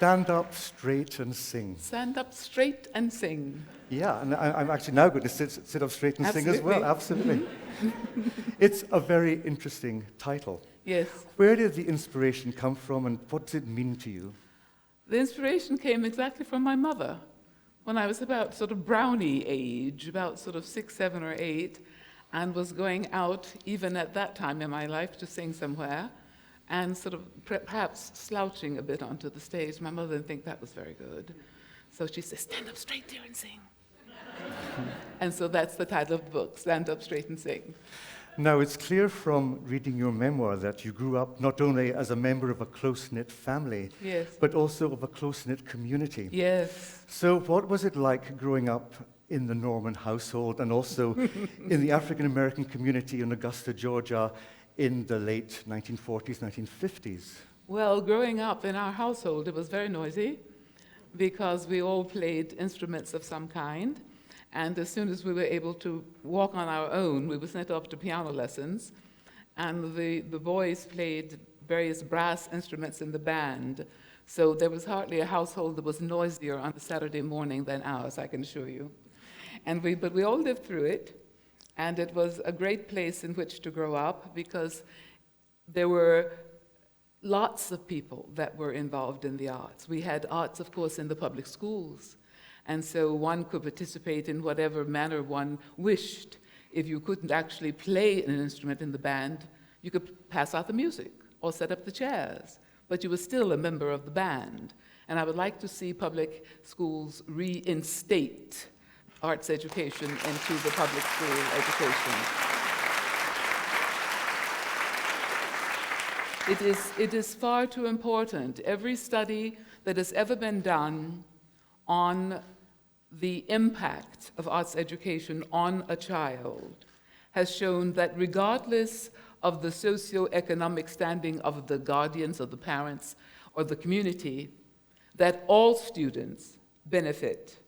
Stand up straight and sing. Stand up straight and sing. Yeah, and I'm actually now going to sit up straight and sing as well. Absolutely. It's a very interesting title. Yes. Where did the inspiration come from, and what does it mean to you? The inspiration came exactly from my mother. When I was about sort of brownie age, about sort of 6, 7, or 8, and was going out, even at that time in my life, to sing somewhere, and sort of perhaps slouching a bit onto the stage. My mother didn't think that was very good. So she said, stand up straight there and sing. And so that's the title of the book, Stand Up Straight and Sing. Now, it's clear from reading your memoir that you grew up not only as a member of a close-knit family, yes, but also of a close-knit community. Yes. So what was it like growing up in the Norman household and also in the African-American community in Augusta, Georgia, in the late 1940s, 1950s? Well, growing up in our household, it was very noisy because we all played instruments of some kind. And as soon as we were able to walk on our own, we were sent off to piano lessons. And the boys played various brass instruments in the band. So there was hardly a household that was noisier on a Saturday morning than ours, I can assure you. But we all lived through it. And it was a great place in which to grow up because there were lots of people that were involved in the arts. We had arts, of course, in the public schools. And so one could participate in whatever manner one wished. If you couldn't actually play an instrument in the band, you could pass out the music or set up the chairs, but you were still a member of the band. And I would like to see public schools reinstate arts education into the public school education. It is far too important. Every study that has ever been done on the impact of arts education on a child has shown that regardless of the socioeconomic standing of the guardians, of the parents, or the community, that all students benefit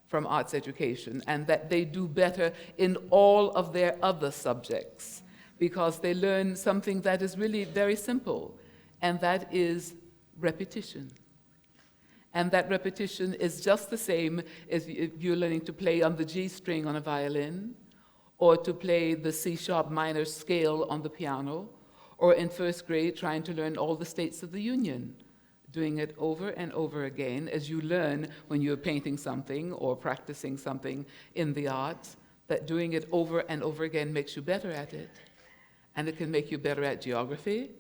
from arts education and that they do better in all of their other subjects because they learn something that is really very simple, and that is repetition. And that repetition is just the same as if you're learning to play on the G string on a violin, or to play the C-sharp minor scale on the piano, or in first grade trying to learn all the states of the Union, doing it over and over again as you learn when you're painting something or practicing something in the arts, that doing it over and over again makes you better at it. And it can make you better at geography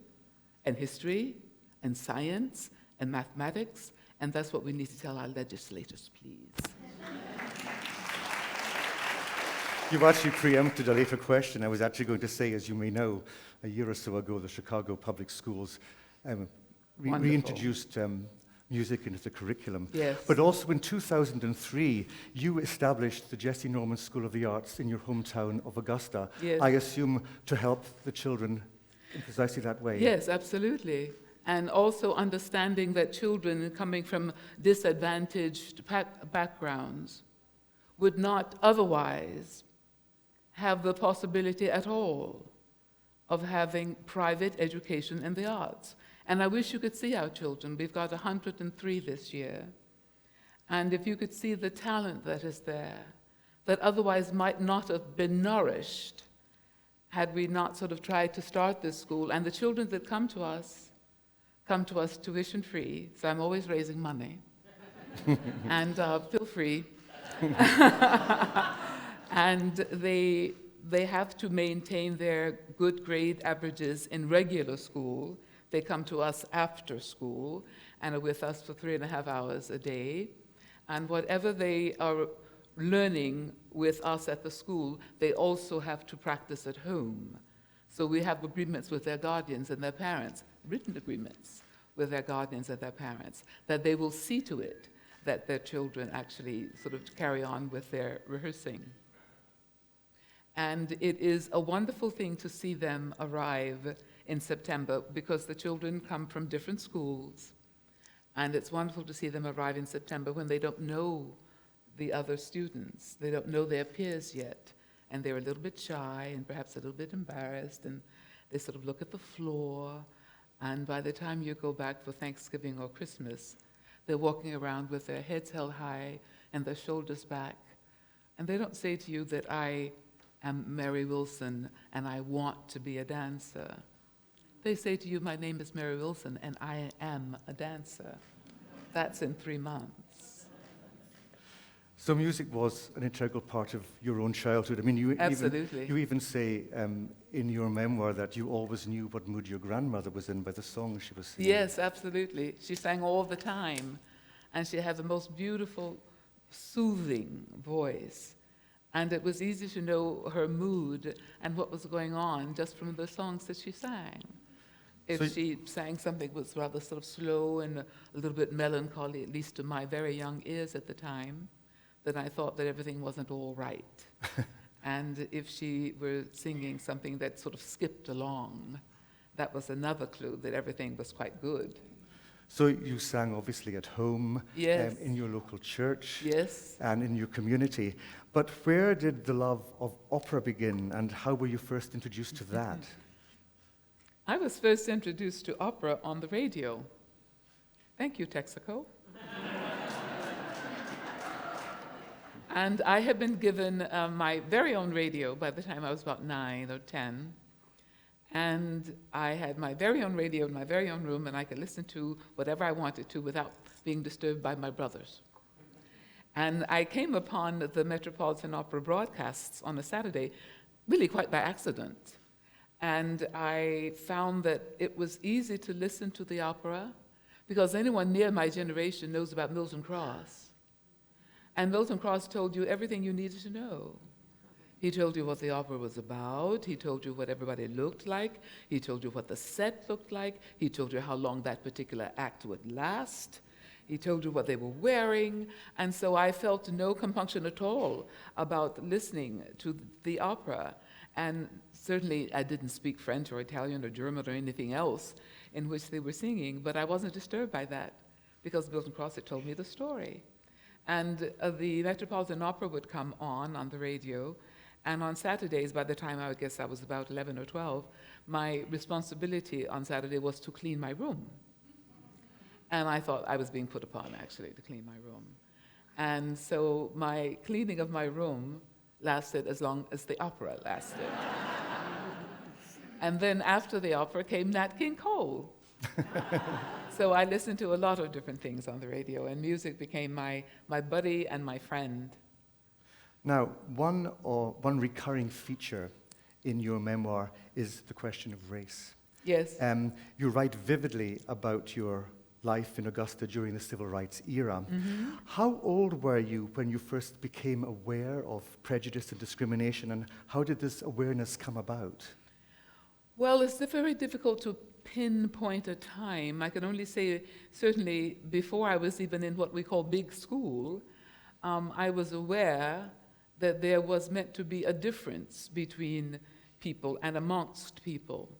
and history and science and mathematics. And that's what we need to tell our legislators, please. You've actually preempted a later question. I was actually going to say, as you may know, a year or so ago, the Chicago Public Schools reintroduced music into the curriculum. Yes. But also in 2003, you established the Jessye Norman School of the Arts in your hometown of Augusta, yes. I assume to help the children in precisely that way. Yes, absolutely. And also understanding that children coming from disadvantaged backgrounds would not otherwise have the possibility at all of having private education in the arts. And I wish you could see our children. We've got 103 this year. And if you could see the talent that is there, that otherwise might not have been nourished had we not sort of tried to start this school. And the children that come to us tuition free, so I'm always raising money. And feel free. And they have to maintain their good grade averages in regular school. They come to us after school and are with us for 3.5 hours a day. And whatever they are learning with us at the school, they also have to practice at home. So we have agreements with their guardians and their parents, written agreements with their guardians and their parents, that they will see to it that their children actually sort of carry on with their rehearsing. And it is a wonderful thing to see them arrive in September because the children come from different schools. And it's wonderful to see them arrive in September when they don't know the other students. They don't know their peers yet. And they're a little bit shy and perhaps a little bit embarrassed. And they sort of look at the floor. And by the time you go back for Thanksgiving or Christmas, They're walking around with their heads held high and their shoulders back. And they don't say to you that I am Mary Wilson and I want to be a dancer. They say to you, my name is Mary Wilson and I am a dancer. That's in 3 months. So music was an integral part of your own childhood. I mean, Absolutely. You even say in your memoir that you always knew what mood your grandmother was in by the songs she was singing. Yes, absolutely. She sang all the time, and she had the most beautiful, soothing voice. And it was easy to know her mood and what was going on just from the songs that she sang. If she sang something that was rather sort of slow and a little bit melancholy, at least to my very young ears at the time, then I thought that everything wasn't all right. And if she were singing something that sort of skipped along, that was another clue that everything was quite good. So you sang obviously at home, Yes. in your local church, Yes. and in your community. But where did the love of opera begin, and how were you first introduced to that? I was first introduced to opera on the radio. Thank you, Texaco. And I had been given my very own radio by the time I was about 9 or 10. And I had my very own radio in my very own room, and I could listen to whatever I wanted to without being disturbed by my brothers. And I came upon the Metropolitan Opera broadcasts on a Saturday, really quite by accident. And I found that it was easy to listen to the opera because anyone near my generation knows about Milton Cross. And Milton Cross told you everything you needed to know. He told you what the opera was about. He told you what everybody looked like. He told you what the set looked like. He told you how long that particular act would last. He told you what they were wearing. And so I felt no compunction at all about listening to the opera. And certainly I didn't speak French or Italian or German or anything else in which they were singing, but I wasn't disturbed by that because Milton Cross had told me the story. And the Metropolitan Opera would come on the radio, and on Saturdays, by the time I guess I was about 11 or 12, my responsibility on Saturday was to clean my room. And I thought I was being put upon, actually, to clean my room. And so my cleaning of my room lasted as long as the opera lasted. And then after the opera came Nat King Cole. So I listened to a lot of different things on the radio, and music became my buddy and my friend. Now, one recurring feature in your memoir is the question of race. Yes. You write vividly about your life in Augusta during the civil rights era. Mm-hmm. How old were you when you first became aware of prejudice and discrimination, and how did this awareness come about? Well, it's very difficult to pinpoint a time. I can only say, certainly before I was even in what we call big school, I was aware that there was meant to be a difference between people and amongst people.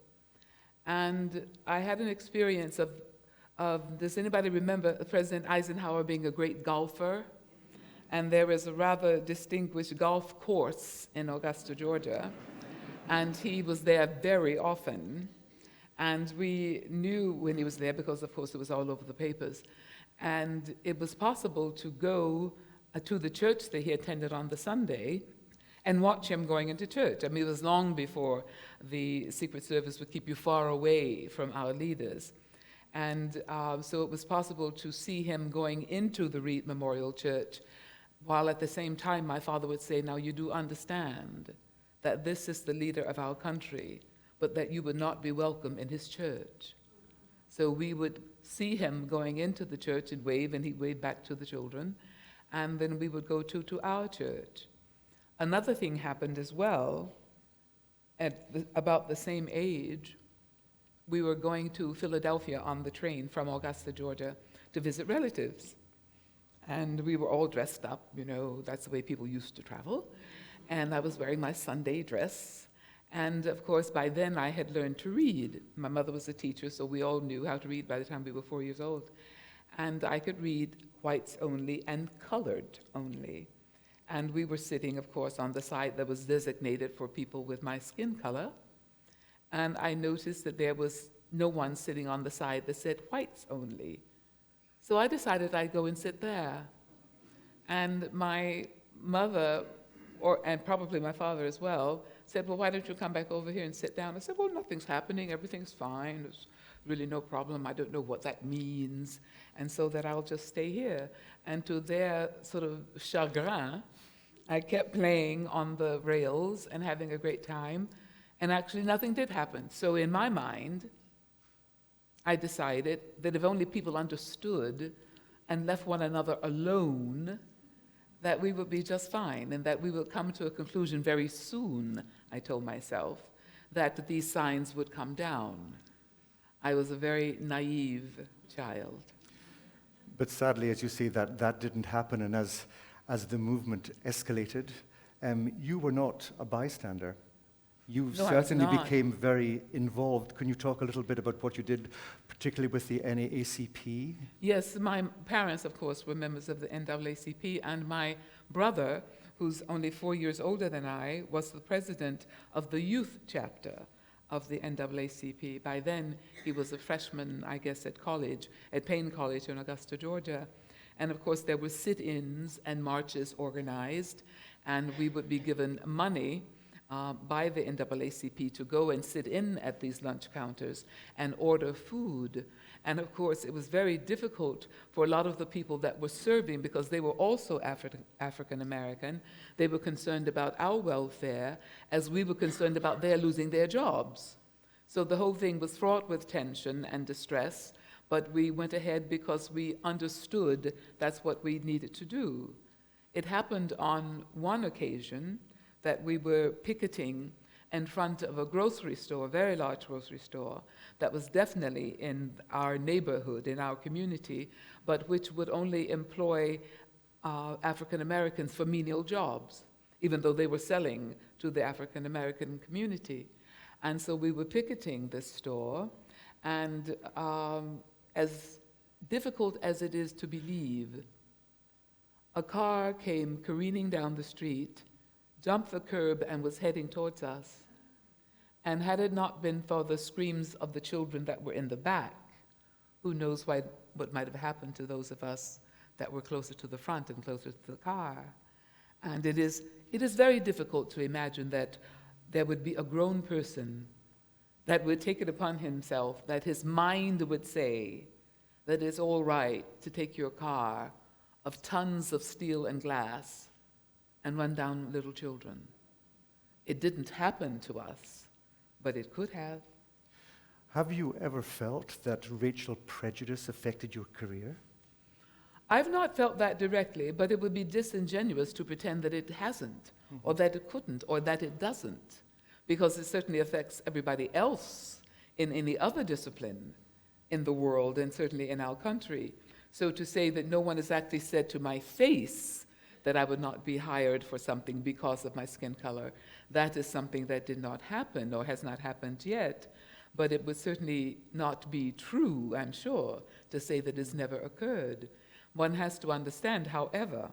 And I had an experience of does anybody remember President Eisenhower being a great golfer? And there is a rather distinguished golf course in Augusta, Georgia, and he was there very often. And we knew when he was there because, of course, it was all over the papers. And it was possible to go to the church that he attended on the Sunday and watch him going into church. I mean, it was long before the Secret Service would keep you far away from our leaders. And so it was possible to see him going into the Reed Memorial Church, while at the same time my father would say, now you do understand that this is the leader of our country, but that you would not be welcome in his church. So we would see him going into the church and wave, and he'd wave back to the children, and then we would go to our church. Another thing happened as well. At about the same age, we were going to Philadelphia on the train from Augusta, Georgia, to visit relatives. And we were all dressed up, you know, that's the way people used to travel. And I was wearing my Sunday dress. And of course, by then I had learned to read. My mother was a teacher, so we all knew how to read by the time we were 4 years old. And I could read whites only and colored only. And we were sitting, of course, on the side that was designated for people with my skin color. And I noticed that there was no one sitting on the side that said whites only. So I decided I'd go and sit there. And my mother, and probably my father as well, said, well, why don't you come back over here and sit down? I said, well, nothing's happening, everything's fine, there's really no problem, I don't know what that means, and so that I'll just stay here. And to their sort of chagrin, I kept playing on the rails and having a great time, and actually nothing did happen. So in my mind, I decided that if only people understood and left one another alone, that we would be just fine, and that we would come to a conclusion very soon, I told myself, that these signs would come down. I was a very naive child. But sadly, as you say, that didn't happen, and as the movement escalated, you were not a bystander. You No, I was certainly not. became very involved. Can you talk a little bit about what you did, particularly with the NAACP? Yes, my parents, of course, were members of the NAACP, and my brother, who's only 4 years older than I, was the president of the youth chapter of the NAACP. By then, he was a freshman, I guess, at Payne College in Augusta, Georgia. And of course, there were sit-ins and marches organized, and we would be given money by the NAACP to go and sit in at these lunch counters and order food. And of course, it was very difficult for a lot of the people that were serving, because they were also African American. They were concerned about our welfare as we were concerned about their losing their jobs. So the whole thing was fraught with tension and distress, but we went ahead because we understood that's what we needed to do. It happened on one occasion that we were picketing in front of a grocery store, a very large grocery store, that was definitely in our neighborhood, in our community, but which would only employ African Americans for menial jobs, even though they were selling to the African American community. And so we were picketing this store, and as difficult as it is to believe, a car came careening down the street, jumped the curb, and was heading towards us. And had it not been for the screams of the children that were in the back, who knows what might have happened to those of us that were closer to the front and closer to the car. And it is very difficult to imagine that there would be a grown person that would take it upon himself, that his mind would say that it's all right to take your car of tons of steel and glass and run down little children. It didn't happen to us, but it could have. Have you ever felt that racial prejudice affected your career? I've not felt that directly, but it would be disingenuous to pretend that it hasn't, or that it couldn't, or that it doesn't, because it certainly affects everybody else in any other discipline in the world, and certainly in our country. So to say that no one has actually said to my face that I would not be hired for something because of my skin color, that is something that did not happen, or has not happened yet. But it would certainly not be true, I'm sure, to say that it's never occurred. One has to understand, however,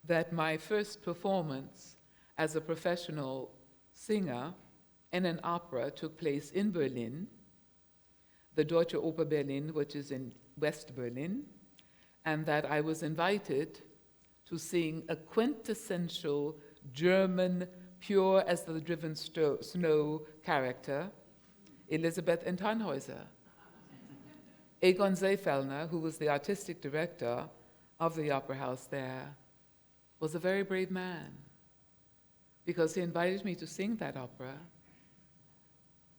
that my first performance as a professional singer in an opera took place in Berlin, the Deutsche Oper Berlin, which is in West Berlin, and that I was invited to sing a quintessential German, pure as the driven snow character, Elisabeth in Tannhäuser. Egon Seefellner, who was the artistic director of the opera house there, was a very brave man, because he invited me to sing that opera,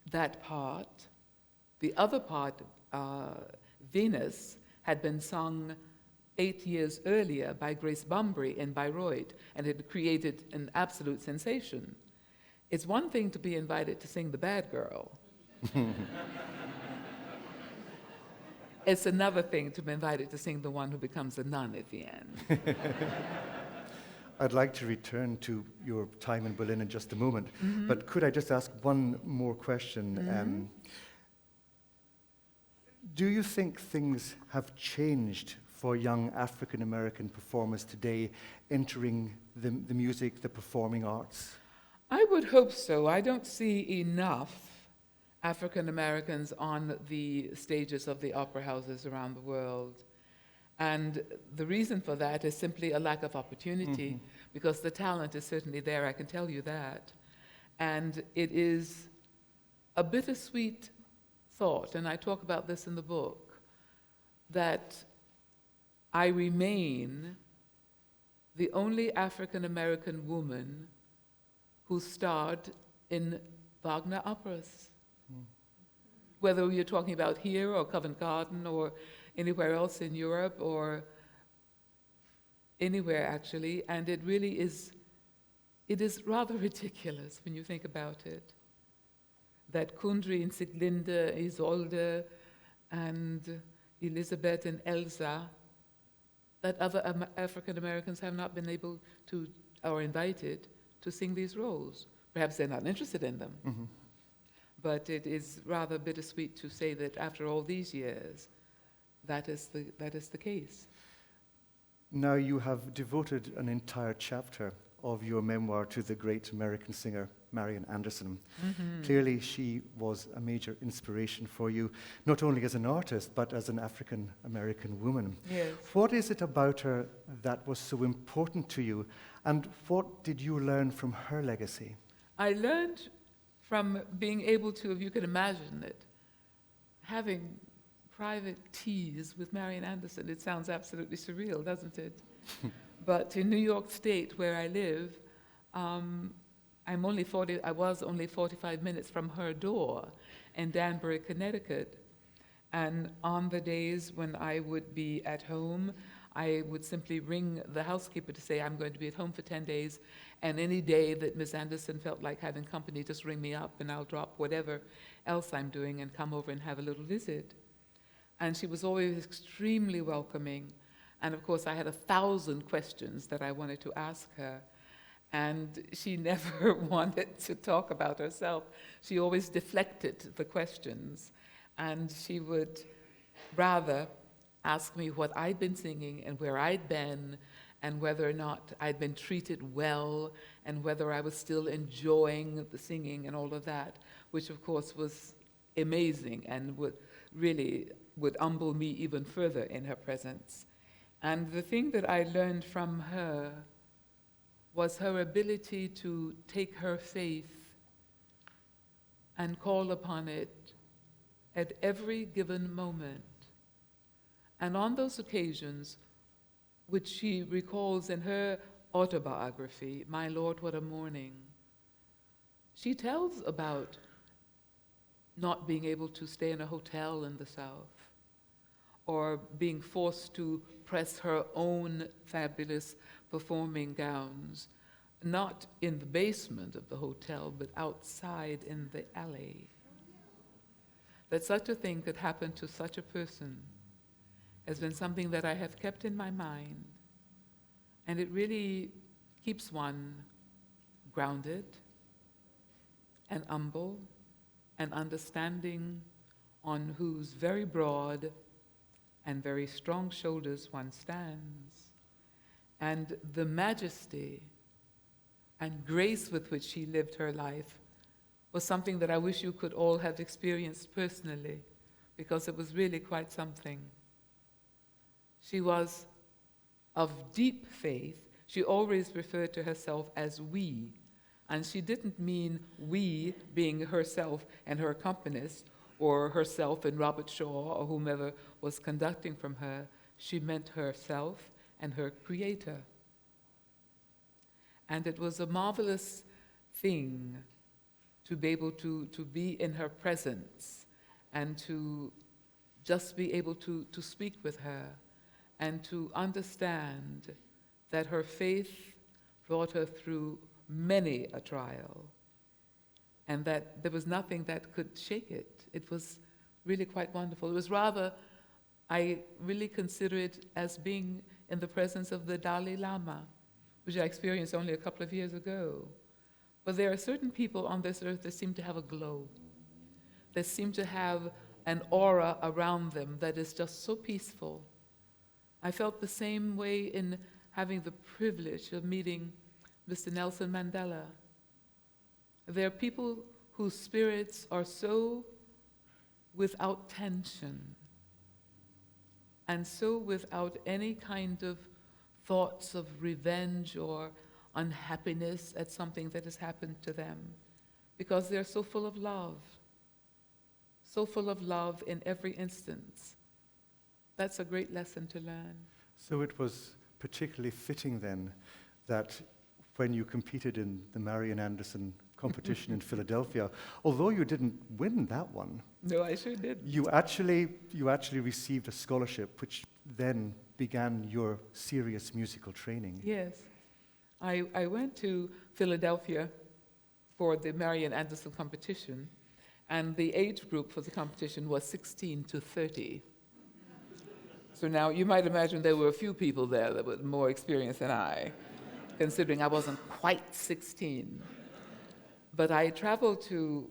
that part. The other part, Venus, had been sung 8 years earlier by Grace Bumbry in Bayreuth, and it created an absolute sensation. It's one thing to be invited to sing the bad girl. It's another thing to be invited to sing the one who becomes a nun at the end. I'd like to return to your time in Berlin in just a moment, but could I just ask one more question? Do you think things have changed for young African American performers today entering the music, the performing arts? I would hope so. I don't see enough African Americans on the stages of the opera houses around the world. And the reason for that is simply a lack of opportunity, because the talent is certainly there, I can tell you that. And it is a bittersweet thought, and I talk about this in the book, that I remain the only African American woman who starred in Wagner operas. Whether you're talking about here or Covent Garden or anywhere else in Europe or anywhere actually, and it really is, it is rather ridiculous when you think about it, that Kundry and Sieglinde, Isolde, and Elizabeth and Elsa, that other African Americans have not been able to, or invited, to sing these roles. Perhaps they're not interested in them. But it is rather bittersweet to say that after all these years, that is the case. Now you have devoted an entire chapter of your memoir to the great American singer, Marian Anderson. Clearly, she was a major inspiration for you, not only as an artist, but as an African-American woman. Yes. What is it about her that was so important to you, and what did you learn from her legacy? I learned from being able to, if you can imagine it, having private teas with Marian Anderson. It sounds absolutely surreal, doesn't it? But in New York State, where I live, I was only 45 minutes from her door in Danbury, Connecticut. And on the days when I would be at home, I would simply ring the housekeeper to say, I'm going to be at home for 10 days, and any day that Miss Anderson felt like having company, just ring me up and I'll drop whatever else I'm doing and come over and have a little visit. And she was always extremely welcoming. And of course, I had 1,000 questions that I wanted to ask her. And she never wanted to talk about herself. She always deflected the questions. And she would rather ask me what I'd been singing and where I'd been and whether or not I'd been treated well and whether I was still enjoying the singing and all of that, which of course was amazing and would humble me even further in her presence. And the thing that I learned from her was her ability to take her faith and call upon it at every given moment. And on those occasions, which she recalls in her autobiography, My Lord, What a Morning, she tells about not being able to stay in a hotel in the South, or being forced to press her own fabulous performing gowns, not in the basement of the hotel, but outside in the alley. That such a thing could happen to such a person has been something that I have kept in my mind, and it really keeps one grounded and humble and understanding on whose very broad and very strong shoulders one stands. And the majesty and grace with which she lived her life was something that I wish you could all have experienced personally, because it was really quite something. She was of deep faith. She always referred to herself as we, and she didn't mean we being herself and her accompanist, or herself and Robert Shaw or whomever was conducting from her. She meant herself and her creator. And it was a marvelous thing to be able to be in her presence and to just be able to speak with her and to understand that her faith brought her through many a trial and that there was nothing that could shake it. It was really quite wonderful. It was rather, I really consider it as being in the presence of the Dalai Lama, which I experienced only a couple of years ago. But there are certain people on this earth that seem to have a glow, that seem to have an aura around them that is just so peaceful. I felt the same way in having the privilege of meeting Mr. Nelson Mandela. There are people whose spirits are so without tension, and so without any kind of thoughts of revenge or unhappiness at something that has happened to them, because they're so full of love in every instance. That's a great lesson to learn. So it was particularly fitting then that when you competed in the Marian Anderson competition in Philadelphia, although you didn't win that one, No, I sure did. you actually received a scholarship, which then began your serious musical training. Yes. I went to Philadelphia for the Marian Anderson competition, and the age group for the competition was 16 to 30. So now you might imagine there were a few people there that were more experienced than I, considering I wasn't quite 16. But I traveled to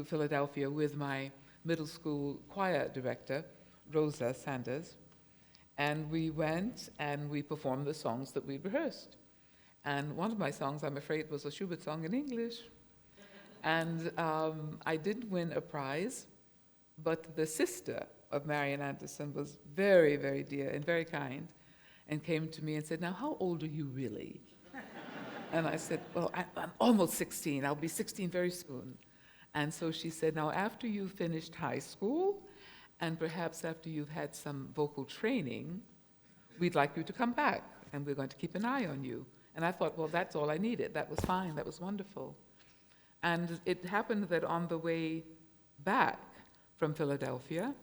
Philadelphia with my middle school choir director, Rosa Sanders, and we went and we performed the songs that we rehearsed. And one of my songs, I'm afraid, was a Schubert song in English. And I didn't win a prize, but the sister of Marian Anderson was very, very dear and very kind, and came to me and said, "Now, how old are you really?" And I said, "Well, I'm almost 16. I'll be 16 very soon." And so she said, "Now, after you've finished high school, and perhaps after you've had some vocal training, we'd like you to come back, and we're going to keep an eye on you." And I thought, well, that's all I needed. That was fine. That was wonderful. And it happened that on the way back from Philadelphia,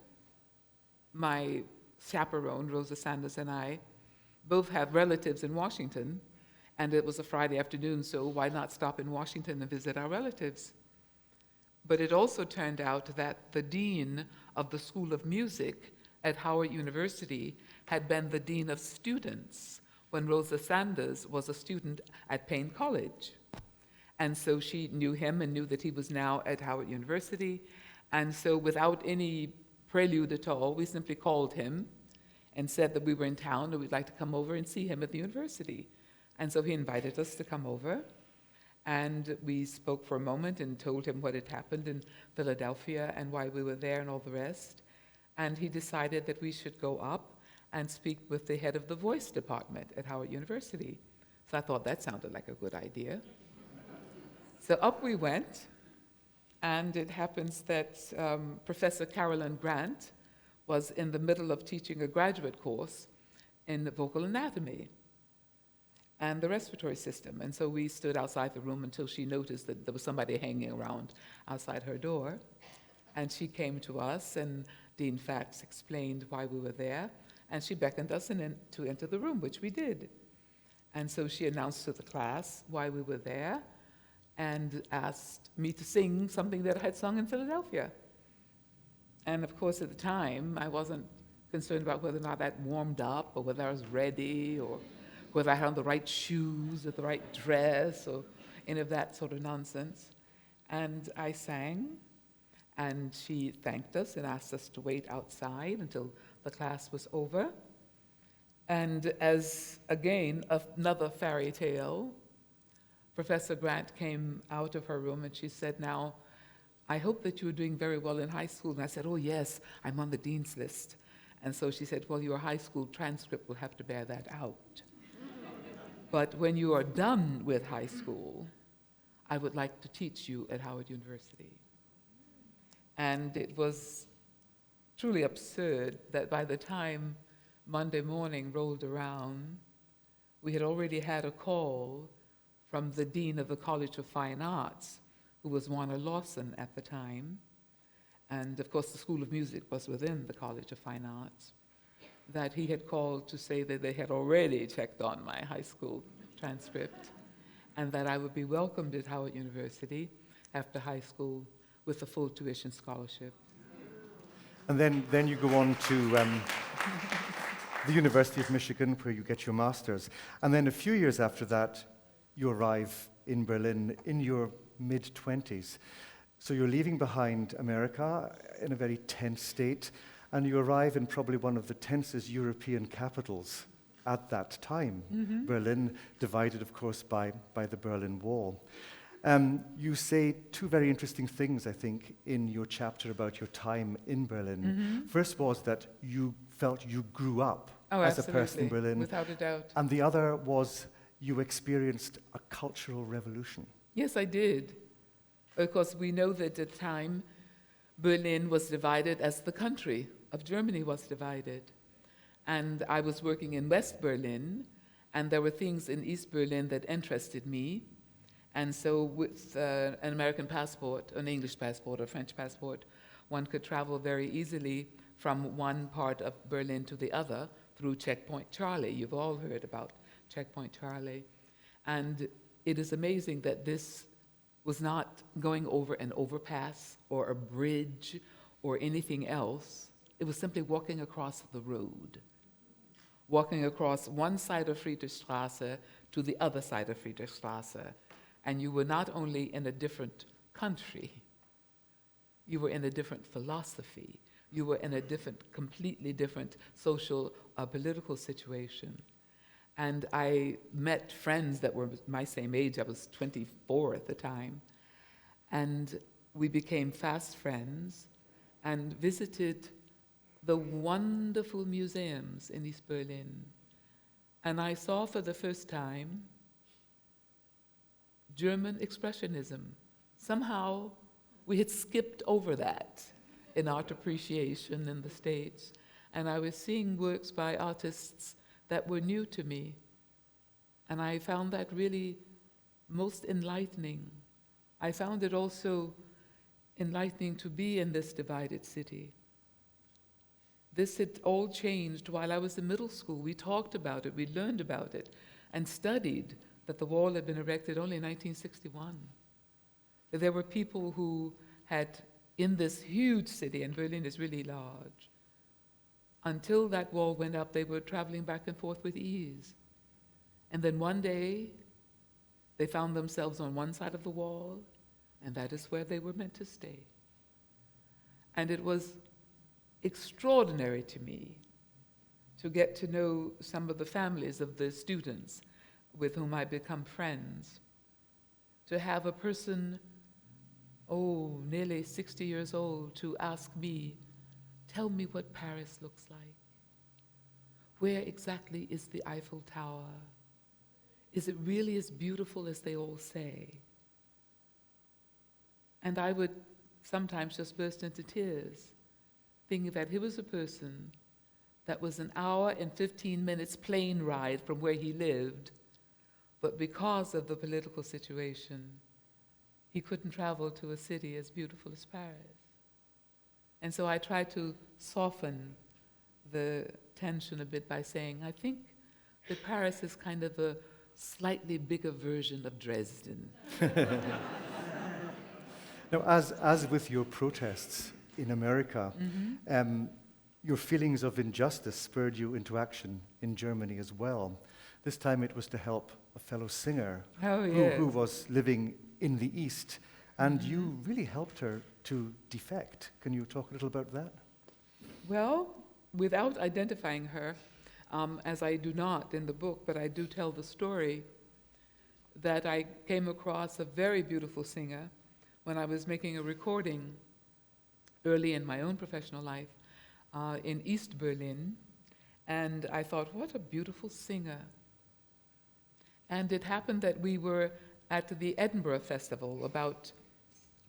my chaperone, Rosa Sanders, and I both have relatives in Washington, and it was a Friday afternoon, so why not stop in Washington and visit our relatives? But it also turned out that the dean of the School of Music at Howard University had been the dean of students when Rosa Sanders was a student at Payne College. And so she knew him and knew that he was now at Howard University. And so without any prelude at all, we simply called him and said that we were in town and we'd like to come over and see him at the university. And so he invited us to come over. And we spoke for a moment and told him what had happened in Philadelphia and why we were there and all the rest. And he decided that we should go up and speak with the head of the voice department at Howard University. So I thought that sounded like a good idea. So up we went, and it happens that Professor Carolyn Grant was in the middle of teaching a graduate course in vocal anatomy and the respiratory system. And so we stood outside the room until she noticed that there was somebody hanging around outside her door. And she came to us, and Dean Fax explained why we were there, and she beckoned us to enter the room, which we did. And so she announced to the class why we were there and asked me to sing something that I had sung in Philadelphia. And of course, at the time, I wasn't concerned about whether or not I'd warmed up or whether I was ready or whether I had on the right shoes or the right dress or any of that sort of nonsense. And I sang, and she thanked us and asked us to wait outside until the class was over. And as, again, another fairy tale, Professor Grant came out of her room and she said, "Now, I hope that you were doing very well in high school." And I said, "Oh, yes, I'm on the dean's list." And so she said, "Well, your high school transcript will have to bear that out. But when you are done with high school, I would like to teach you at Howard University." And it was truly absurd that by the time Monday morning rolled around, we had already had a call from the dean of the College of Fine Arts, who was Warner Lawson at the time. And of course, the School of Music was within the College of Fine Arts, that he had called to say that they had already checked on my high school transcript and that I would be welcomed at Howard University after high school with a full tuition scholarship. And then you go on to the University of Michigan, where you get your master's. And then a few years after that, you arrive in Berlin in your mid-20s. So you're leaving behind America in a very tense state, and you arrive in probably one of the tensest European capitals at that time. Mm-hmm. Berlin, divided, of course, by the Berlin Wall. You say two very interesting things, I think, in your chapter about your time in Berlin. First was that you felt you grew up as a person in Berlin. Without a doubt. And the other was you experienced a cultural revolution. Yes, I did. Because we know that at the time, Berlin was divided as the country of Germany was divided. And I was working in West Berlin, and there were things in East Berlin that interested me. And so with an American passport, an English passport or French passport, one could travel very easily from one part of Berlin to the other through Checkpoint Charlie. You've all heard about Checkpoint Charlie. And it is amazing that this was not going over an overpass or a bridge or anything else. It was simply walking across the road, walking across one side of Friedrichstraße to the other side of Friedrichstraße. And you were not only in a different country, you were in a different philosophy. You were in a completely different social, political situation. And I met friends that were my same age. I was 24 at the time. And we became fast friends and visited the wonderful museums in East Berlin. And I saw for the first time German Expressionism. Somehow we had skipped over that in art appreciation in the States. And I was seeing works by artists that were new to me. And I found that really most enlightening. I found it also enlightening to be in this divided city. This had all changed while I was in middle school. We talked about it, we learned about it, and studied that the wall had been erected only in 1961. That there were people who had, in this huge city, and Berlin is really large, until that wall went up, they were traveling back and forth with ease. And then one day, they found themselves on one side of the wall, and that is where they were meant to stay. And it was extraordinary to me to get to know some of the families of the students with whom I become friends, to have a person, nearly 60 years old, to ask me, tell me what Paris looks like. Where exactly is the Eiffel Tower? Is it really as beautiful as they all say? And I would sometimes just burst into tears, thinking that he was a person that was an hour and 15 minutes plane ride from where he lived, but because of the political situation, he couldn't travel to a city as beautiful as Paris. And so I tried to soften the tension a bit by saying, I think that Paris is kind of a slightly bigger version of Dresden. Now, as with your protests in America, your feelings of injustice spurred you into action in Germany as well. This time it was to help a fellow singer who was living in the East, and you really helped her to defect. Can you talk a little about that? Well, without identifying her, as I do not in the book, but I do tell the story, that I came across a very beautiful singer when I was making a recording early in my own professional life in East Berlin, and I thought, what a beautiful singer. And it happened that we were at the Edinburgh Festival about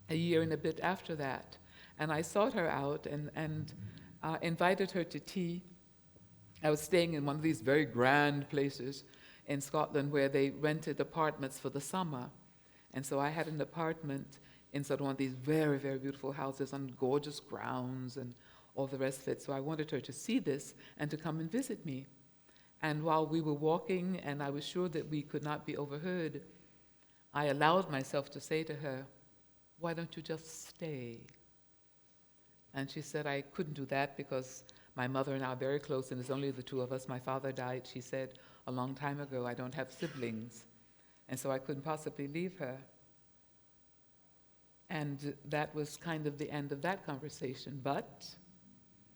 a year and a bit after that, and I sought her out and invited her to tea. I was staying in one of these very grand places in Scotland where they rented apartments for the summer, and so I had an apartment inside one of these very, very beautiful houses on gorgeous grounds and all the rest of it. So I wanted her to see this and to come and visit me. And while we were walking, and I was sure that we could not be overheard, I allowed myself to say to her, why don't you just stay? And she said, I couldn't do that because my mother and I are very close, and it's only the two of us. My father died, she said, a long time ago. I don't have siblings. And so I couldn't possibly leave her. And that was kind of the end of that conversation. But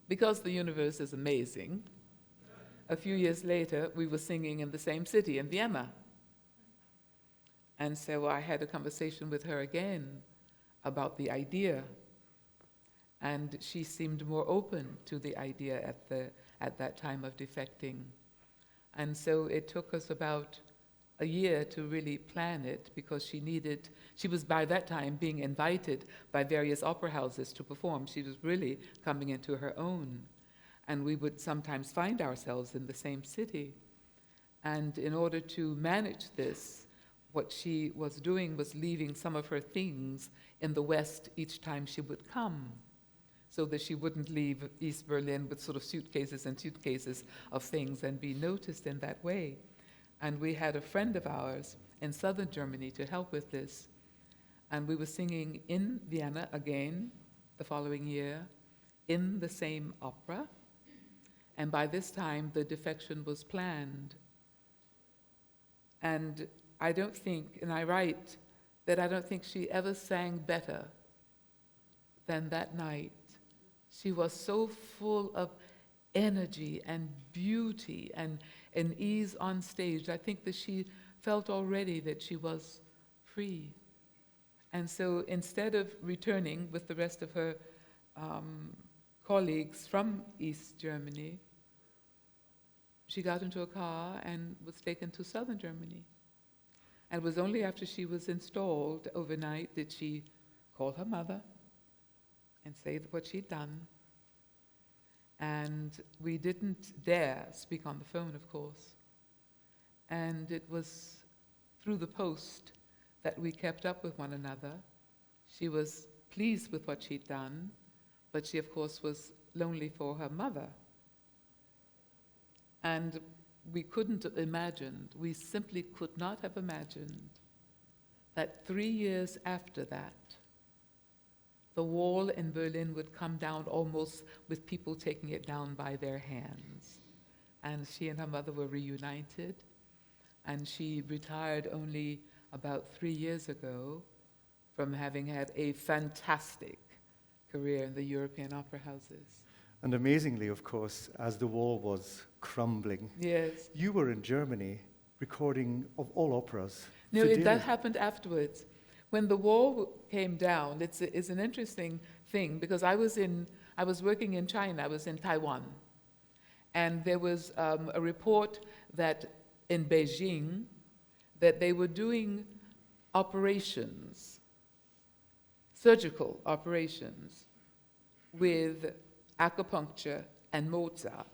because the universe is amazing, a few years later, we were singing in the same city, in Vienna. And so I had a conversation with her again about the idea, and she seemed more open to the idea at that time of defecting. And so it took us about a year to really plan it, because she was by that time being invited by various opera houses to perform. She was really coming into her own. And we would sometimes find ourselves in the same city. And in order to manage this, what she was doing was leaving some of her things in the West each time she would come, so that she wouldn't leave East Berlin with sort of suitcases and suitcases of things and be noticed in that way. And we had a friend of ours in southern Germany to help with this. And we were singing in Vienna again the following year in the same opera. And by this time, the defection was planned. And I don't think, and I write, that I don't think she ever sang better than that night. She was so full of energy and beauty and ease on stage. I think that she felt already that she was free. And so instead of returning with the rest of her colleagues from East Germany, she got into a car and was taken to southern Germany. And it was only after she was installed overnight that she called her mother and say what she'd done. And we didn't dare speak on the phone, of course. And it was through the post that we kept up with one another. She was pleased with what she'd done, but she, of course, was lonely for her mother. And we couldn't have imagined, we simply could not have imagined that 3 years after that, the wall in Berlin would come down almost with people taking it down by their hands. And she and her mother were reunited, and she retired only about 3 years ago from having had a fantastic career in the European opera houses. And amazingly, of course, as the wall was crumbling, Yes. you were in Germany recording of all operas. No, Fidelio. that happened afterwards. When the wall came down, it's an interesting thing, because I was working in China, I was in Taiwan, and there was a report that in Beijing that they were doing operations, surgical operations, with acupuncture and Mozart.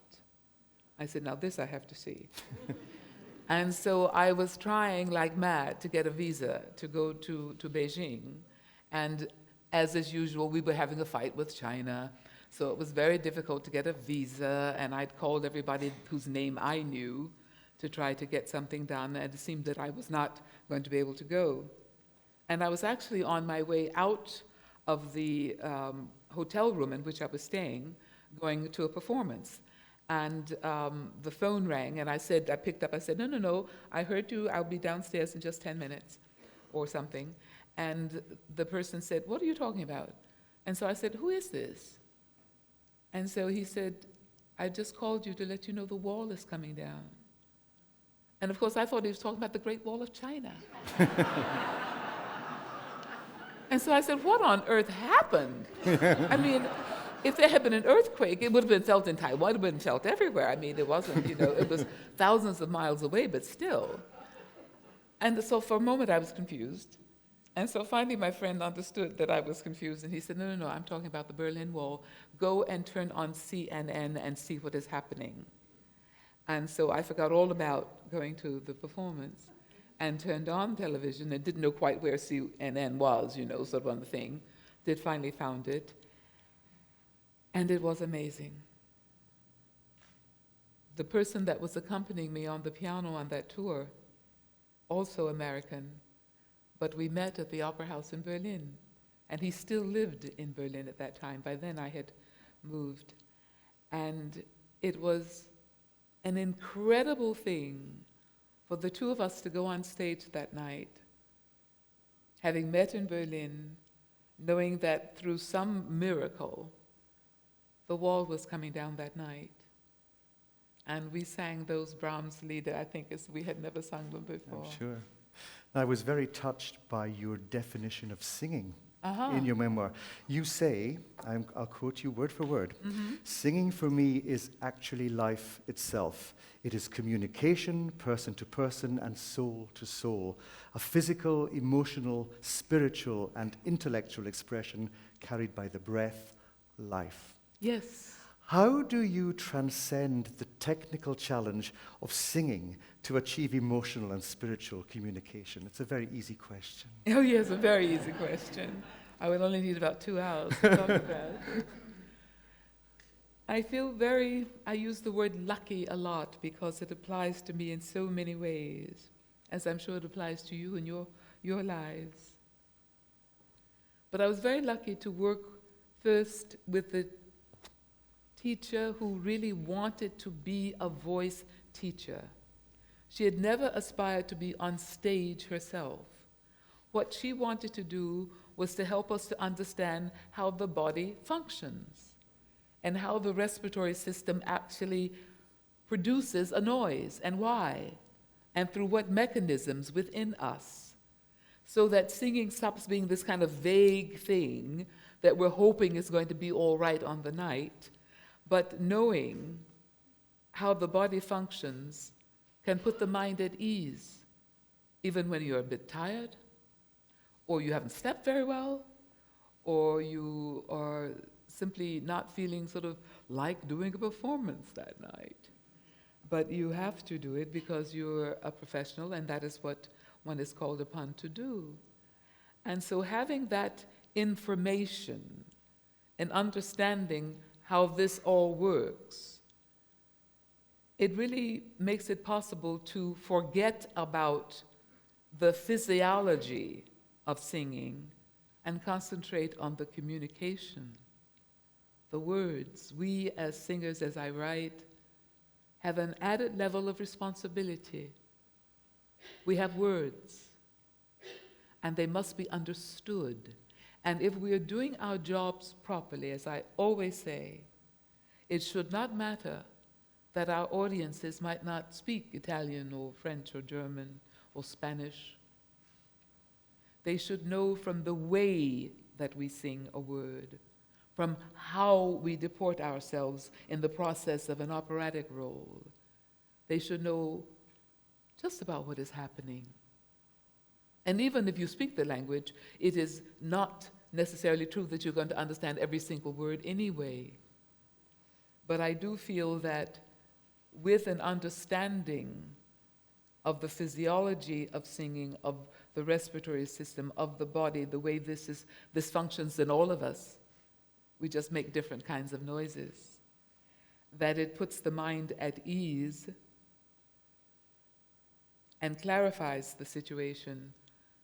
I said, now this I have to see. And so I was trying like mad to get a visa to go to Beijing. And as is usual, we were having a fight with China. So it was very difficult to get a visa. And I'd called everybody whose name I knew to try to get something done. And it seemed that I was not going to be able to go. And I was actually on my way out of the hotel room in which I was staying, going to a performance. And the phone rang, and I picked up, I said, no, I heard you, I'll be downstairs in just 10 minutes or something. And the person said, what are you talking about? And so I said, who is this? And so he said, I just called you to let you know the wall is coming down. And of course, I thought he was talking about the Great Wall of China. And so I said, what on earth happened? I mean, if there had been an earthquake, it would have been felt in Taiwan, it would have been felt everywhere. I mean, it wasn't, it was thousands of miles away, but still. And so for a moment I was confused. And so finally my friend understood that I was confused, and he said, no, I'm talking about the Berlin Wall. Go and turn on CNN and see what is happening. And so I forgot all about going to the performance and turned on television and didn't know quite where CNN was, sort of on the thing. Did finally found it. And it was amazing. The person that was accompanying me on the piano on that tour, also American, but we met at the Opera House in Berlin. And he still lived in Berlin at that time. By then I had moved. And it was an incredible thing for the two of us to go on stage that night, having met in Berlin, knowing that through some miracle, the wall was coming down that night. And we sang those Brahms Lieder, I think, as we had never sung them before. I'm sure. I was very touched by your definition of singing Uh-huh. in your memoir. You say, I'll quote you word for word, Mm-hmm. singing for me is actually life itself. It is communication, person to person and soul to soul, a physical, emotional, spiritual, and intellectual expression carried by the breath, life. Yes. How do you transcend the technical challenge of singing to achieve emotional and spiritual communication? It's a very easy question. Oh, yes, a very easy question. I would only need about 2 hours to talk about it. I use the word lucky a lot because it applies to me in so many ways, as I'm sure it applies to you and your lives. But I was very lucky to work first with the teacher who really wanted to be a voice teacher. She had never aspired to be on stage herself. What she wanted to do was to help us to understand how the body functions and how the respiratory system actually produces a noise and why, and through what mechanisms within us, so that singing stops being this kind of vague thing that we're hoping is going to be all right on the night, but knowing how the body functions can put the mind at ease, even when you're a bit tired, or you haven't slept very well, or you are simply not feeling sort of like doing a performance that night. But you have to do it because you're a professional, and that is what one is called upon to do. And so having that information and understanding how this all works, it really makes it possible to forget about the physiology of singing and concentrate on the communication, the words. We as singers, as I write, have an added level of responsibility. We have words, and they must be understood. And if we are doing our jobs properly, as I always say, it should not matter that our audiences might not speak Italian or French or German or Spanish. They should know from the way that we sing a word, from how we deport ourselves in the process of an operatic role. They should know just about what is happening. And even if you speak the language, it is not necessarily true that you're going to understand every single word anyway. But I do feel that with an understanding of the physiology of singing, of the respiratory system, of the body, the way this functions in all of us, we just make different kinds of noises, that it puts the mind at ease and clarifies the situation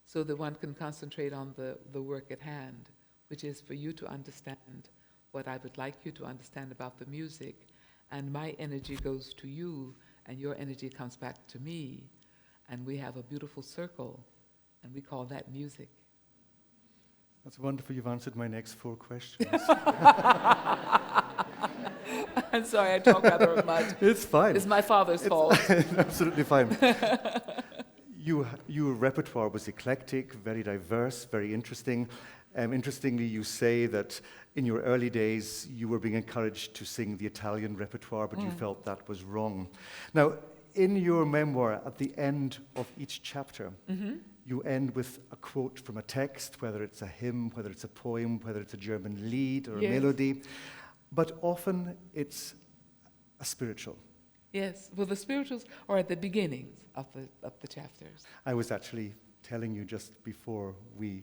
so that one can concentrate on the work at hand, which is for you to understand what I would like you to understand about the music, and my energy goes to you, and your energy comes back to me, and we have a beautiful circle, and we call that music. That's wonderful. You've answered my next 4 questions. I'm sorry, I talk rather much. It's fine. It's my father's fault. Absolutely fine. Your repertoire was eclectic, very diverse, very interesting. Interestingly, you say that in your early days, you were being encouraged to sing the Italian repertoire, but you felt that was wrong. Now, in your memoir, at the end of each chapter, you end with a quote from a text, whether it's a hymn, whether it's a poem, whether it's a German lied or a melody, but often it's a spiritual. Yes, well, the spirituals are at the beginnings of the chapters. I was actually telling you just before we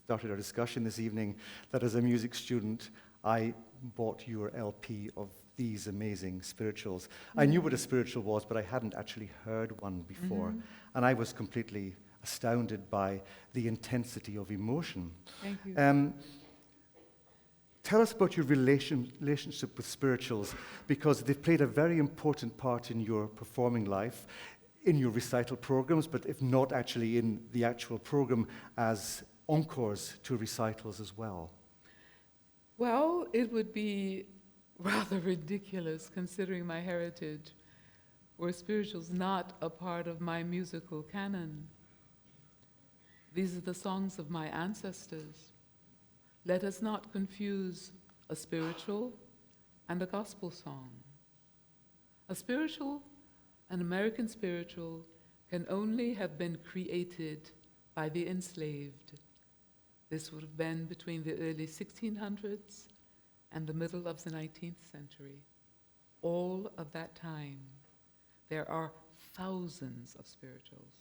started our discussion this evening that as a music student, I bought your LP of these amazing spirituals. I knew what a spiritual was, but I hadn't actually heard one before. And I was completely astounded by the intensity of emotion. Thank you. Tell us about your relationship with spirituals, because they've played a very important part in your performing life, in your recital programs, but if not actually in the actual program, as encores to recitals as well. Well, it would be rather ridiculous, considering my heritage, were spirituals not a part of my musical canon. These are the songs of my ancestors. Let us not confuse a spiritual and a gospel song. A spiritual, an American spiritual, can only have been created by the enslaved. This would have been between the early 1600s and the middle of the 19th century. All of that time, there are thousands of spirituals.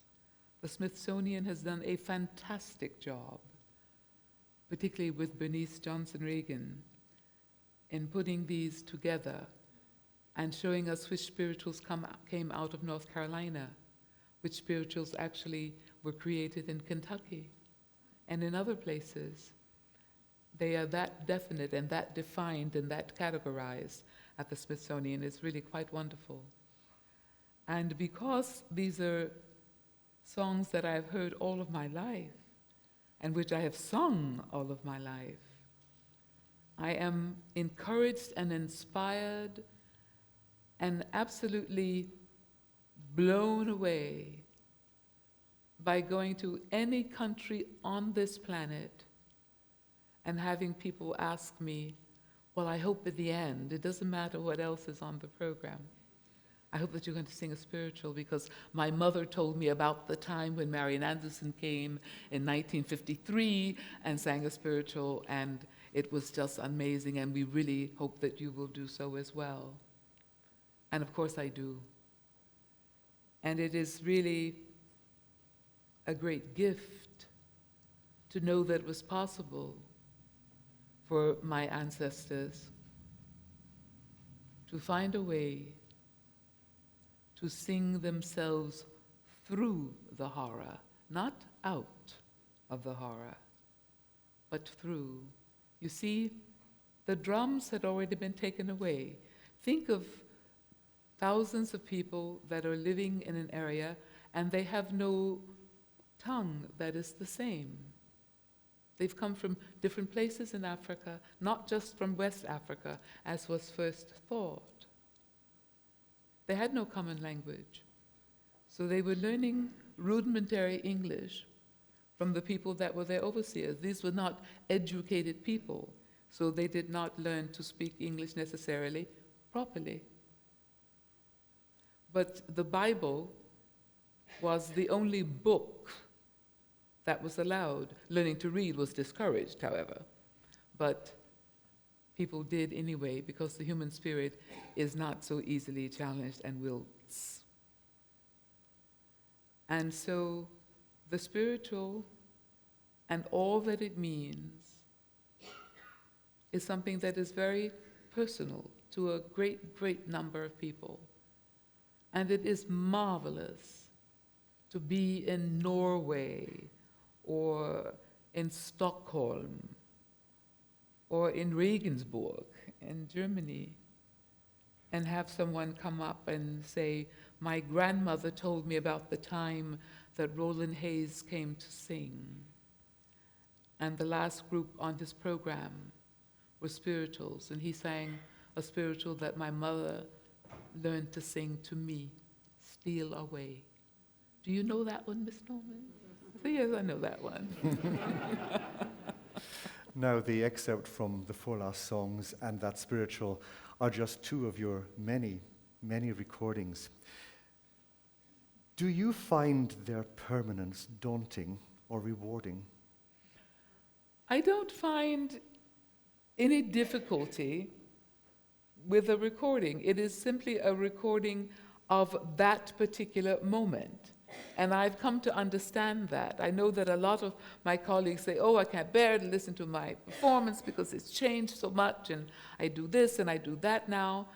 The Smithsonian has done a fantastic job, particularly with Bernice Johnson Reagan, in putting these together and showing us which spirituals came out of North Carolina, which spirituals actually were created in Kentucky and in other places. They are that definite and that defined and that categorized at the Smithsonian. It's really quite wonderful. And because these are songs that I've heard all of my life and which I have sung all of my life, I am encouraged and inspired and absolutely blown away by going to any country on this planet and having people ask me, well, I hope at the end, it doesn't matter what else is on the program, I hope that you're going to sing a spiritual, because my mother told me about the time when Marian Anderson came in 1953 and sang a spiritual, and it was just amazing, and we really hope that you will do so as well. And of course I do. And it is really a great gift to know that it was possible for my ancestors to find a way to sing themselves through the horror, not out of the horror, but through. You see, the drums had already been taken away. Think of thousands of people that are living in an area and they have no tongue that is the same. They've come from different places in Africa, not just from West Africa, as was first thought. They had no common language. So they were learning rudimentary English from the people that were their overseers. These were not educated people, so they did not learn to speak English necessarily properly. But the Bible was the only book that was allowed. Learning to read was discouraged, however, but people did anyway, because the human spirit is not so easily challenged and wilts. And so the spiritual and all that it means is something that is very personal to a great, great number of people. And it is marvelous to be in Norway or in Stockholm or in Regensburg in Germany and have someone come up and say, my grandmother told me about the time that Roland Hayes came to sing. And the last group on his program were spirituals, and he sang a spiritual that my mother learned to sing to me, Steal Away. Do you know that one, Miss Norman? So yes, I know that one. Now, the excerpt from the four last songs and that spiritual are just two of your many, many recordings. Do you find their permanence daunting or rewarding? I don't find any difficulty with a recording. It is simply a recording of that particular moment. And I've come to understand that. I know that a lot of my colleagues say, oh, I can't bear to listen to my performance because it's changed so much, and I do this and I do that now.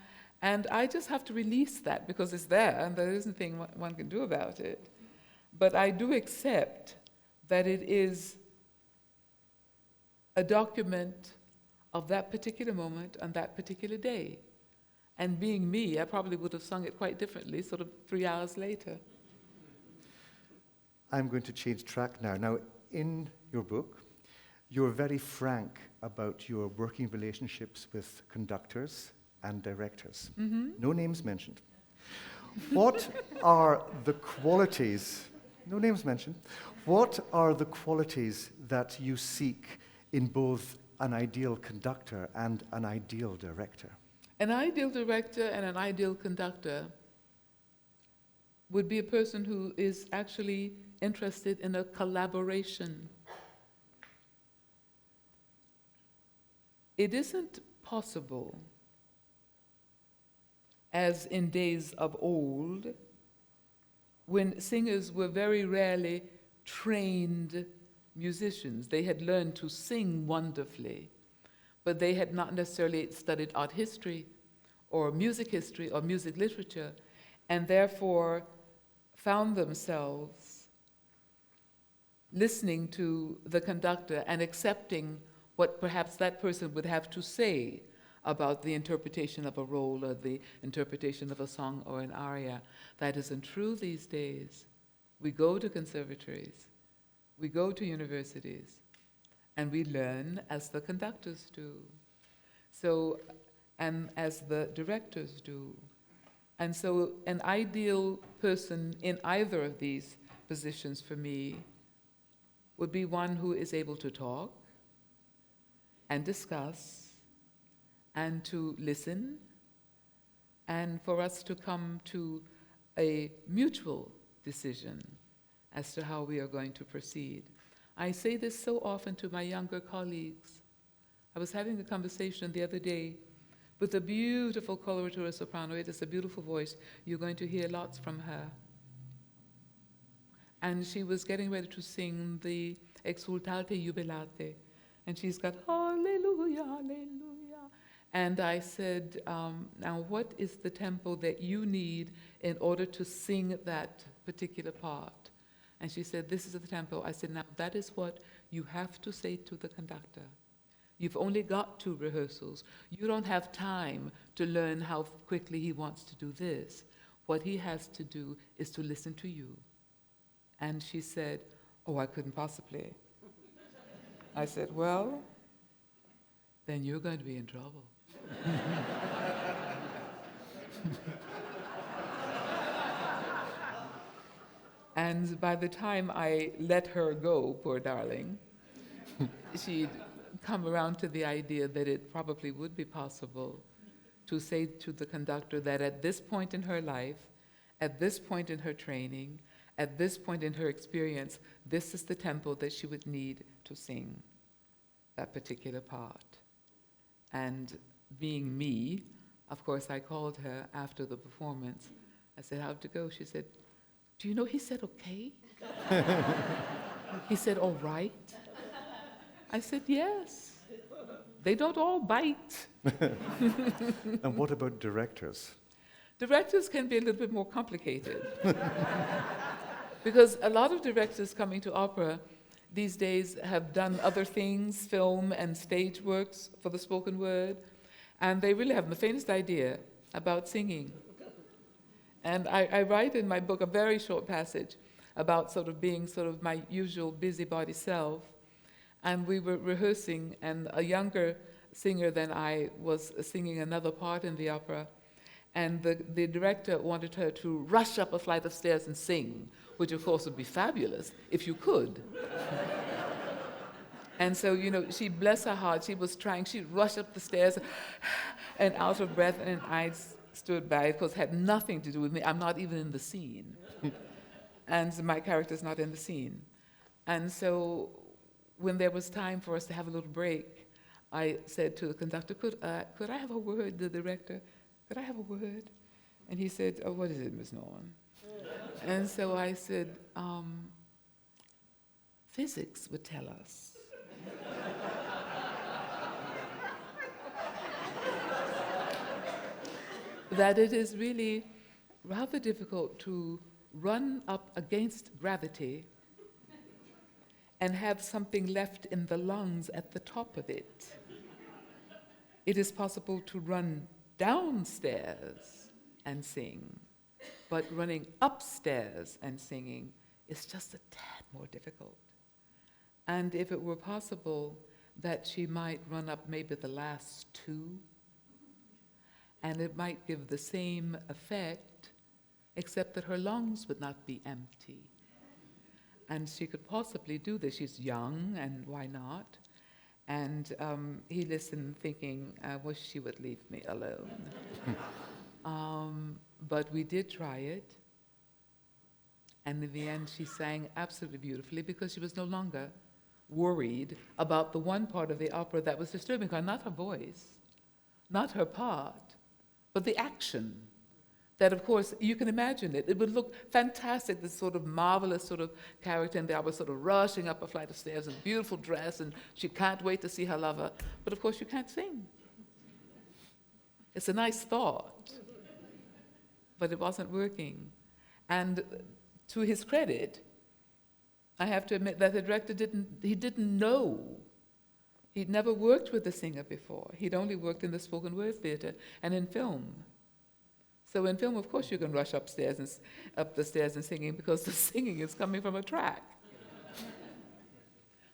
And I just have to release that because it's there, and there isn't anything one can do about it. But I do accept that it is a document of that particular moment on that particular day. And being me, I probably would have sung it quite differently, sort of 3 hours later. I'm going to change track now. Now, in your book, you're very frank about your working relationships with conductors and directors. Mm-hmm. No names mentioned. What are the qualities No names mentioned. What are the qualities that you seek in both an ideal conductor and an ideal director? An ideal director and an ideal conductor would be a person who is actually interested in a collaboration. It isn't possible, as in days of old, when singers were very rarely trained musicians. They had learned to sing wonderfully, but they had not necessarily studied art history or music literature, and therefore found themselves listening to the conductor and accepting what perhaps that person would have to say about the interpretation of a role or the interpretation of a song or an aria. That isn't true these days. We go to conservatories, we go to universities, and we learn as the conductors do. So, and as the directors do. And so an ideal person in either of these positions for me would be one who is able to talk and discuss and to listen, and for us to come to a mutual decision as to how we are going to proceed. I say this so often to my younger colleagues. I was having a conversation the other day with a beautiful coloratura soprano. It is a beautiful voice. You're going to hear lots from her. And she was getting ready to sing the Exultate Jubilate. And she's got, hallelujah, hallelujah. And I said, now what is the tempo that you need in order to sing that particular part? And she said, this is the tempo. I said, now that is what you have to say to the conductor. You've only got 2 rehearsals. You don't have time to learn how quickly he wants to do this. What he has to do is to listen to you. And she said, oh, I couldn't possibly. I said, well, then you're going to be in trouble. And by the time I let her go, poor darling, she'd come around to the idea that it probably would be possible to say to the conductor that at this point in her life, at this point in her training, at this point in her experience, this is the tempo that she would need to sing that particular part. And being me, of course, I called her after the performance. I said, how'd it go? She said, do you know he said okay? He said, all right. I said, yes. They don't all bite. And what about directors? Directors can be a little bit more complicated. Because a lot of directors coming to opera these days have done other things, film and stage works for the spoken word, and they really haven't the faintest idea about singing. And I write in my book a very short passage about sort of being sort of my usual busybody self. And we were rehearsing, and a younger singer than I was singing another part in the opera. And the director wanted her to rush up a flight of stairs and sing, which of course would be fabulous if you could. And so, you know, she, bless her heart, she was trying, she'd rush up the stairs and out of breath, and I stood by. Of course, it had nothing to do with me. I'm not even in the scene. And my character's not in the scene. And so when there was time for us to have a little break, I said to the conductor, could I have a word, the director? Could I have a word? And he said, oh, what is it, Ms. Norman? And so I said, physics would tell us. That it is really rather difficult to run up against gravity and have something left in the lungs at the top of it. It is possible to run downstairs and sing, but running upstairs and singing is just a tad more difficult. And if it were possible that she might run up maybe the last 2, and it might give the same effect, except that her lungs would not be empty. and she could possibly do this. She's young, and why not? And he listened thinking, I wish she would leave me alone. But we did try it. And in the end, she sang absolutely beautifully because she was no longer worried about the one part of the opera that was disturbing her, not her voice, not her part, but the action. That, of course, you can imagine it. It would look fantastic, this sort of marvelous sort of character in the opera, sort of rushing up a flight of stairs in a beautiful dress, and she can't wait to see her lover. But, of course, you can't sing. It's a nice thought, but it wasn't working. And to his credit, I have to admit that the director didn't know. He'd never worked with a singer before. He'd only worked in the spoken word theater and in film. So in film, of course, you can rush up the stairs and singing because the singing is coming from a track.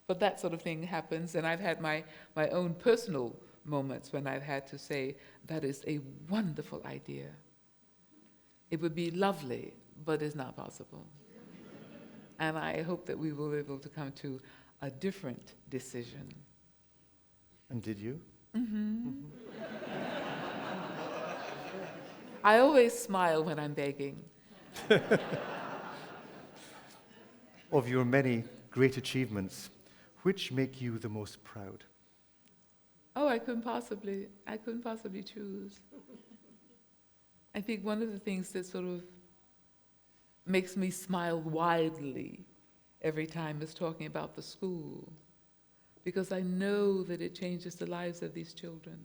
But that sort of thing happens, and I've had my own personal moments when I've had to say, that is a wonderful idea. It would be lovely, but it's not possible. And I hope that we will be able to come to a different decision. And did you? Mm-hmm. I always smile when I'm begging. Of your many great achievements, which make you the most proud? Oh, I couldn't possibly choose. I think one of the things that sort of makes me smile widely every time is talking about the school, because I know that it changes the lives of these children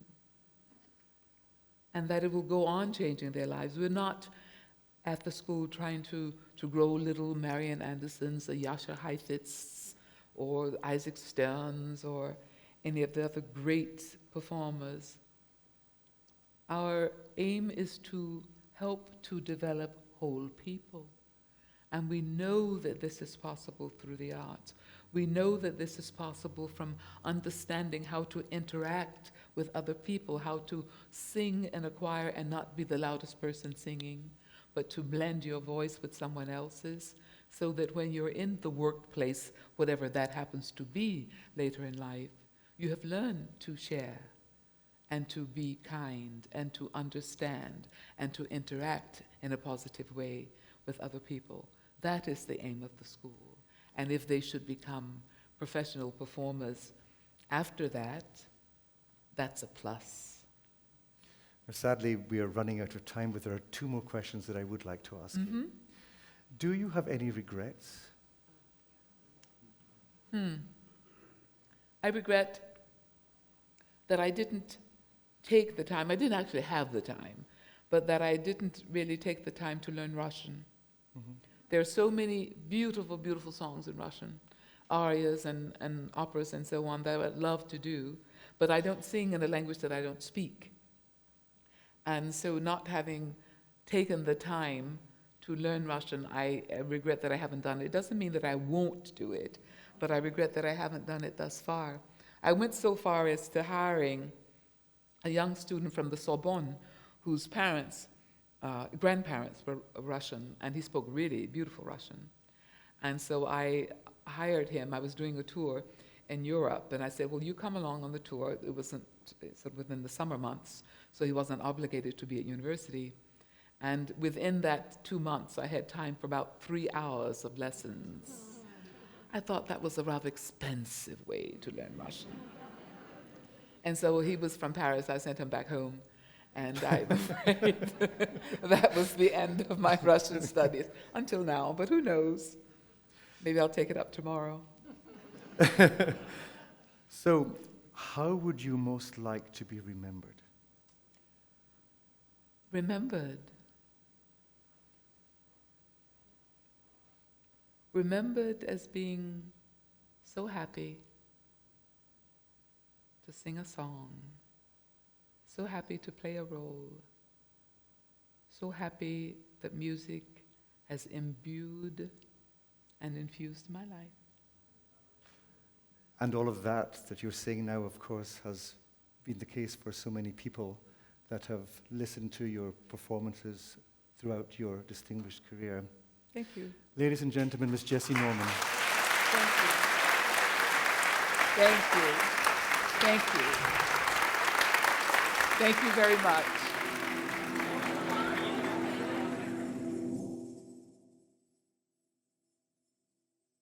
and that it will go on changing their lives. We're not at the school trying to grow little Marian Andersons or Yasha Heifetz or Isaac Sterns or any of the other great performers. Our aim is to help to develop whole people. And we know that this is possible through the arts. We know that this is possible from understanding how to interact with other people, how to sing in a choir and not be the loudest person singing, but to blend your voice with someone else's, so that when you're in the workplace, whatever that happens to be later in life, you have learned to share and to be kind and to understand and to interact in a positive way with other people. That is the aim of the school. And if they should become professional performers after that, that's a plus. Sadly, we are running out of time, but there are two more questions that I would like to ask you. Do you have any regrets? I regret that I didn't take the time. I didn't actually have the time, but that I didn't really take the time to learn Russian. There are so many beautiful, beautiful songs in Russian, arias and operas and so on that I would love to do, but I don't sing in a language that I don't speak. And so not having taken the time to learn Russian, I regret that I haven't done it. It doesn't mean that I won't do it, but I regret that I haven't done it thus far. I went so far as to hiring a young student from the Sorbonne whose grandparents were Russian, and he spoke really beautiful Russian. And so I hired him. I was doing a tour in Europe, and I said, well, you come along on the tour. It wasn't sort of within the summer months, so he wasn't obligated to be at university. And within that 2 months, I had time for about 3 hours of lessons. I thought that was a rather expensive way to learn Russian. And so he was from Paris. I sent him back home. And I'm afraid that was the end of my Russian studies until now, but who knows? Maybe I'll take it up tomorrow. So, how would you most like to be remembered? Remembered. Remembered as being so happy to sing a song, so happy to play a role, so happy that music has imbued and infused my life. And all of that you're saying now, of course, has been the case for so many people that have listened to your performances throughout your distinguished career. Thank you. Ladies and gentlemen, Miss Jessye Norman. Thank you. Thank you. Thank you. Thank you very much.